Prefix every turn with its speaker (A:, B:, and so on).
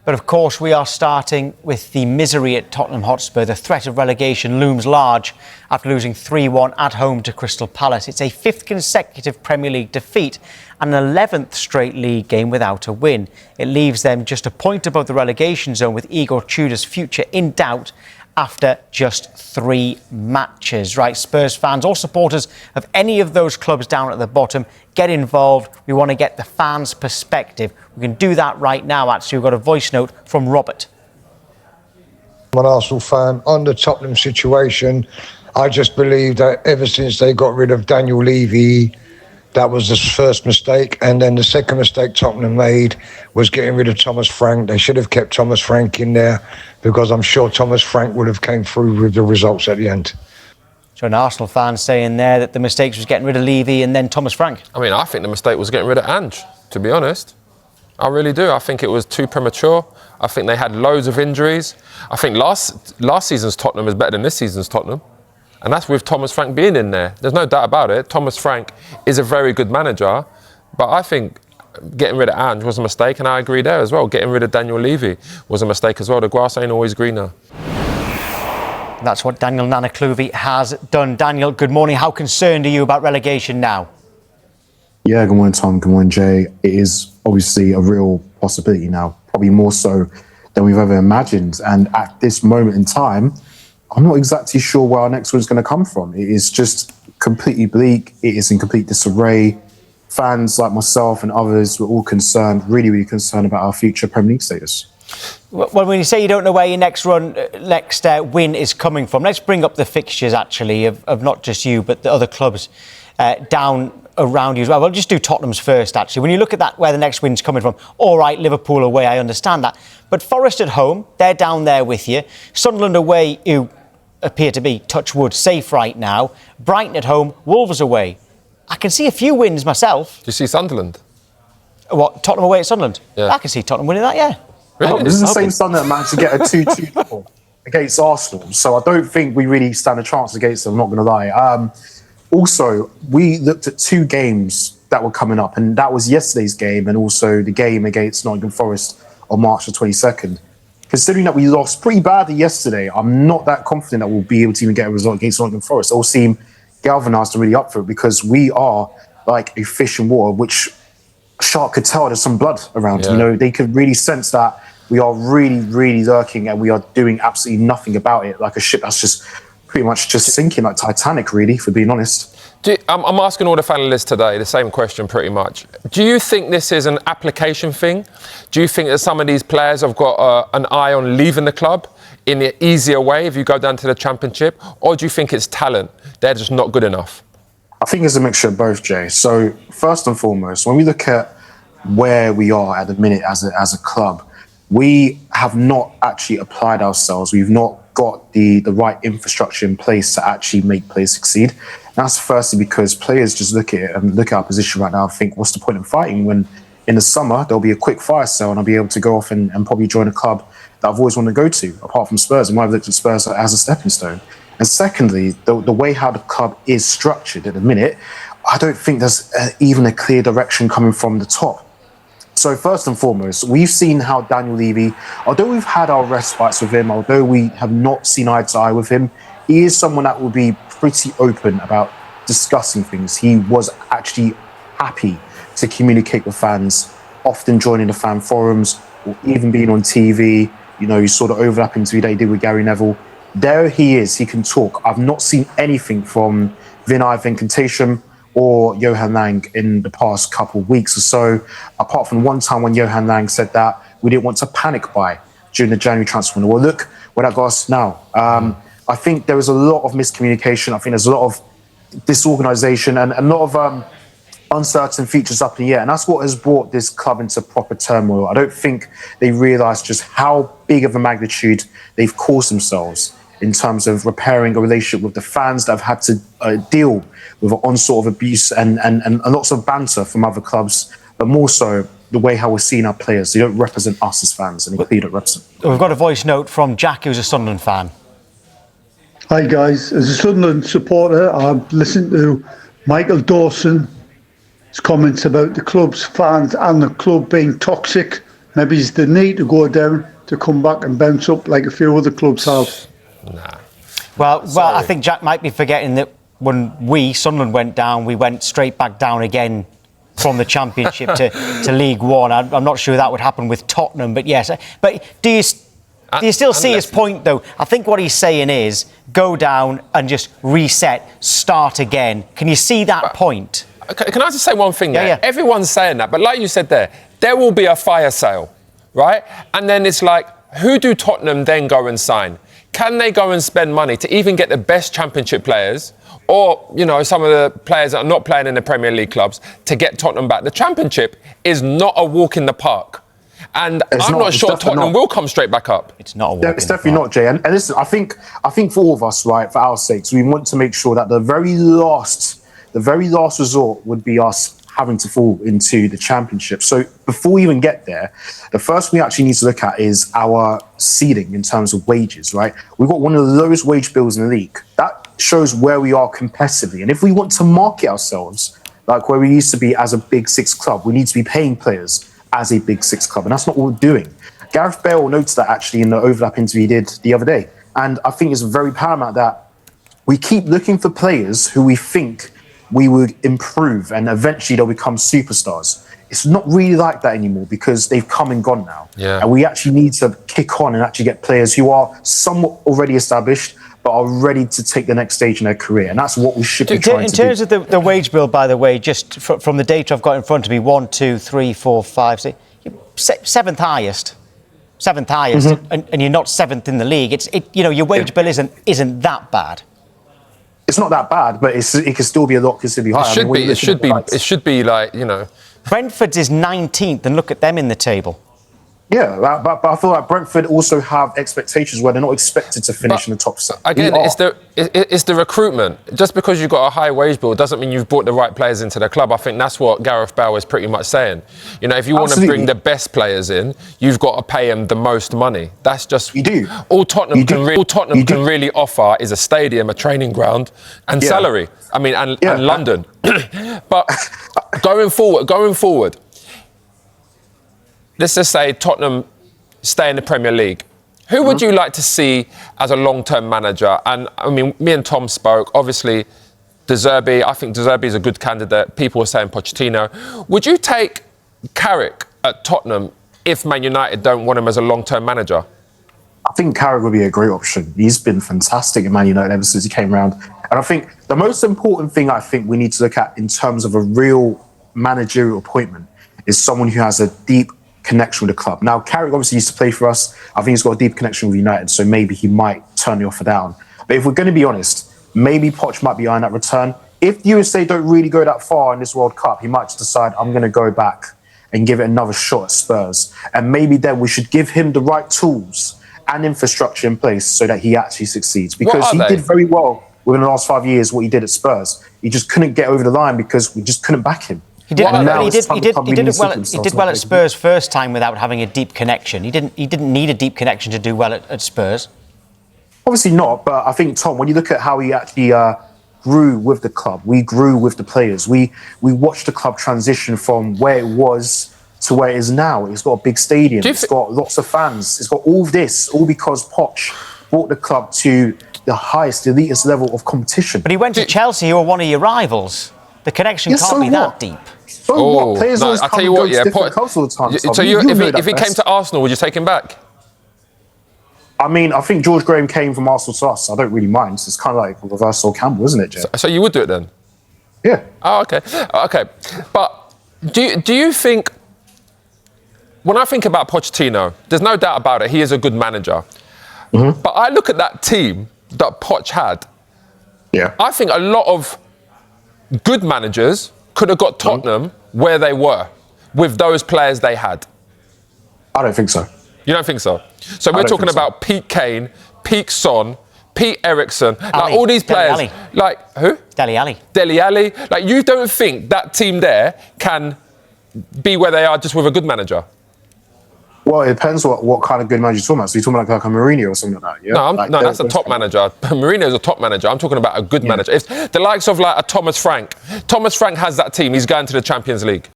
A: But of course, we are starting with the misery at Tottenham Hotspur. The threat of relegation looms large after losing 3-1 at home to Crystal Palace. It's a fifth consecutive Premier League defeat and an 11th straight league game without a win. It leaves them just a point above the relegation zone, with Igor Tudor's future in doubt after just 3 matches. Right, Spurs fans or supporters of any of those clubs down at the bottom, get involved. We want to get the fans' perspective. We can do that right now, actually. We've got a voice note from Robert.
B: I'm an Arsenal fan. On the Tottenham situation, I just believe that ever since they got rid of Daniel Levy, that was the first mistake. And then the second mistake Tottenham made was getting rid of Thomas Frank. They should have kept Thomas Frank in there, because I'm sure Thomas Frank would have came through with the results at the end.
A: So an Arsenal fan saying there that the mistake was getting rid of Levy and then Thomas Frank.
C: I mean, I think the mistake was getting rid of Ange, to be honest. I really do. I think it was too premature. I think they had loads of injuries. I think last season's Tottenham is better than this season's Tottenham. And that's with Thomas Frank being in there. There's no doubt about it. Thomas Frank is a very good manager. But I think getting rid of Ange was a mistake, and I agree there as well. Getting rid of Daniel Levy was a mistake as well. The grass ain't always greener.
A: That's what Daniel Nanacluvi has done. Daniel, good morning. How concerned are you about relegation now?
D: Yeah, good morning, Tom. Good morning, Jay. It is obviously a real possibility now, probably more so than we've ever imagined. And at this moment in time, I'm not exactly sure where our next one's going to come from. It is just completely bleak. It is in complete disarray. Fans like myself and others were all concerned, really, really concerned about our future Premier League status.
A: Well, when you say you don't know where your next win is coming from, let's bring up the fixtures, actually, of not just you, but the other clubs down around you as well. We'll just do Tottenham's first, actually. When you look at that, where the next win's coming from, all right, Liverpool away, I understand that. But Forest at home, they're down there with you. Sunderland away, who appear to be, touch wood, safe right now. Brighton at home, Wolves away. I can see a few wins myself.
C: Do you see Sunderland?
A: What, Tottenham away at Sunderland?
C: Yeah.
A: I can see Tottenham winning that, yeah.
C: Really?
D: This is the same Sunderland managed to get a 2-2 draw against Arsenal. So I don't think we really stand a chance against them, I'm not going to lie. Also, we looked at 2 games that were coming up, and that was yesterday's game and also the game against Nottingham Forest on March the 22nd. Considering that we lost pretty badly yesterday, I'm not that confident that we'll be able to even get a result against Nottingham Forest. They all seem galvanised and really up for it, because we are like a fish in water, which a shark could tell there's some blood around.
C: Yeah.
D: You know, they could really sense that we are really, really lurking and we are doing absolutely nothing about it, like a ship that's just pretty much just sinking, like Titanic, really, for being honest.
C: I'm asking all the panellists today the same question pretty much. Do you think this is an application thing? Do you think that some of these players have got an eye on leaving the club in the easier way if you go down to the Championship? Or do you think it's talent? They're just not good enough?
D: I think it's a mixture of both, Jay. So first and foremost, when we look at where we are at the minute as a club, we have not actually applied ourselves. We've not got the right infrastructure in place to actually make players succeed. And that's firstly because players just look at it and look at our position right now and think, what's the point in fighting when in the summer there'll be a quick fire sale and I'll be able to go off and probably join a club that I've always wanted to go to, apart from Spurs. And I've looked at Spurs as a stepping stone. And secondly, the way how the club is structured at the minute, I don't think there's even a clear direction coming from the top. So first and foremost, we've seen how Daniel Levy, although we've had our respites with him, although we have not seen eye to eye with him, he is someone that will be pretty open about discussing things. He was actually happy to communicate with fans, often joining the fan forums or even being on TV. You know, you saw the overlap interview that he did with Gary Neville. There he is, he can talk. I've not seen anything from Vinay Venkatesham or Johan Lang in the past couple of weeks or so, apart from one time when Johan Lang said that we didn't want to panic buy during the January transfer window. Well, look where that got us now. I think there is a lot of miscommunication. I think there's a lot of disorganisation and a lot of uncertain features up in the air. And that's what has brought this club into proper turmoil. I don't think they realise just how big of a magnitude they've caused themselves in terms of repairing a relationship with the fans that have had to deal with an onslaught of abuse and lots of banter from other clubs, but more so the way how we're seeing our players. They don't represent us as fans, and they don't represent.
A: We've got a voice note from Jack, who's a Sunderland fan.
E: Hi guys, as a Sunderland supporter, I've listened to Michael Dawson's comments about the club's fans and the club being toxic Maybe it's the need to go down to come back and bounce up like a few other clubs have.
C: Nah.
A: Well, I think Jack might be forgetting that when Sunderland went down, we went straight back down again from the Championship to League One. I'm not sure that would happen with Tottenham, but yes. But do you still see his point, though? I think what he's saying is go down and just reset, start again. Can you see that point?
C: Can I just say one thing there?
A: Yeah.
C: Everyone's saying that, but like you said there will be a fire sale, right? And then it's like, who do Tottenham then go and sign? Can they go and spend money to even get the best Championship players, or, you know, some of the players that are not playing in the Premier League clubs, to get Tottenham back? The Championship is not a walk in the park. And I'm not sure Tottenham will come straight back up.
A: It's not a walk.
D: It's definitely not, Jay. And listen, I think for all of us, right, for our sakes, we want to make sure that the very last resort would be us having to fall into the Championship. So before we even get there, the first thing we actually need to look at is our ceiling in terms of wages, right? We've got one of the lowest wage bills in the league. That shows where we are competitively. And if we want to market ourselves like where we used to be as a Big Six club, we need to be paying players as a Big Six club. And that's not what we're doing. Gareth Bale noted that actually in the overlap interview he did the other day. And I think it's very paramount that we keep looking for players who we think we would improve and eventually they'll become superstars. It's not really like that anymore because they've come and gone now.
C: Yeah.
D: And we actually need to kick on and actually get players who are somewhat already established but are ready to take the next stage in their career. And that's what we should be trying to do.
A: In terms of the wage bill, by the way, just from the data I've got in front of me, 1, 2, 3, 4, 5, 6, seventh highest. Mm-hmm. and you're not seventh in the league. Your wage bill isn't that bad.
D: It's not that bad, but it can still be a lot considerably higher.
C: It should be like, you know.
A: Brentford's is 19th, and look at them in the table.
D: Yeah, but I feel like Brentford also have expectations where they're not expected to finish in the top set.
C: Again, it's the recruitment. Just because you've got a high wage bill doesn't mean you've brought the right players into the club. I think that's what Gareth Bale is pretty much saying. You know, if you want to bring the best players in, you've got to pay them the most money. That's just...
D: You do.
C: All Tottenham can really offer is a stadium, a training ground, and salary. I mean, and London. But going forward, let's just say Tottenham stay in the Premier League. Who would you like to see as a long-term manager? And I mean, me and Tom spoke. Obviously, De Zerbi. I think De Zerbi is a good candidate. People were saying Pochettino. Would you take Carrick at Tottenham if Man United don't want him as a long-term manager?
D: I think Carrick would be a great option. He's been fantastic at Man United ever since he came around. And I think the most important thing I think we need to look at in terms of a real managerial appointment is someone who has a deep connection with the club. Now, Carrick obviously used to play for us. I think he's got a deep connection with United, so maybe he might turn the offer down. But if we're going to be honest, maybe Poch might be eyeing that return. If USA don't really go that far in this World Cup, he might just decide, I'm going to go back and give it another shot at Spurs. And maybe then we should give him the right tools and infrastructure in place so that he actually succeeds. Because he did very well within the last 5 years what he did at Spurs. He just couldn't get over the line because we just couldn't back him.
A: He did well at Spurs first time without having a deep connection. He didn't need a deep connection to do well at Spurs.
D: Obviously not, but I think, Tom, when you look at how he actually grew with the club, we grew with the players. We watched the club transition from where it was to where it is now. It's got a big stadium. It's got lots of fans. It's got all this, all because Poch brought the club to the highest, elitist level of competition.
A: But he went to Chelsea, who are one of your rivals. The connection can't be that deep.
D: So what? Players always come and go to different clubs all the time.
C: So if he came to Arsenal, would you take him back?
D: I mean, I think George Graham came from Arsenal to us. I don't really mind. It's kind of like a reverse Sol Campbell, isn't it, Jay?
C: So you would do it then?
D: Yeah.
C: Oh, okay. Okay. But do you think... When I think about Pochettino, there's no doubt about it, he is a good manager. Mm-hmm. But I look at that team that Poch had.
D: Yeah.
C: I think a lot of good managers could have got Tottenham where they were with those players they had.
D: I don't think so.
C: You don't think so? So we're talking about Pete Kane, Pete Son, Pete Eriksson, like all these players. Like who?
A: Dele
C: Alli. Like, you don't think that team there can be where they are just with a good manager?
D: Well, it depends what kind of good manager you're talking about. So you're talking like a Mourinho or something like that, yeah?
C: No, that's a top manager. Mourinho's a top manager. I'm talking about a good manager. If the likes of like a Thomas Frank has that team, he's going to the Champions League.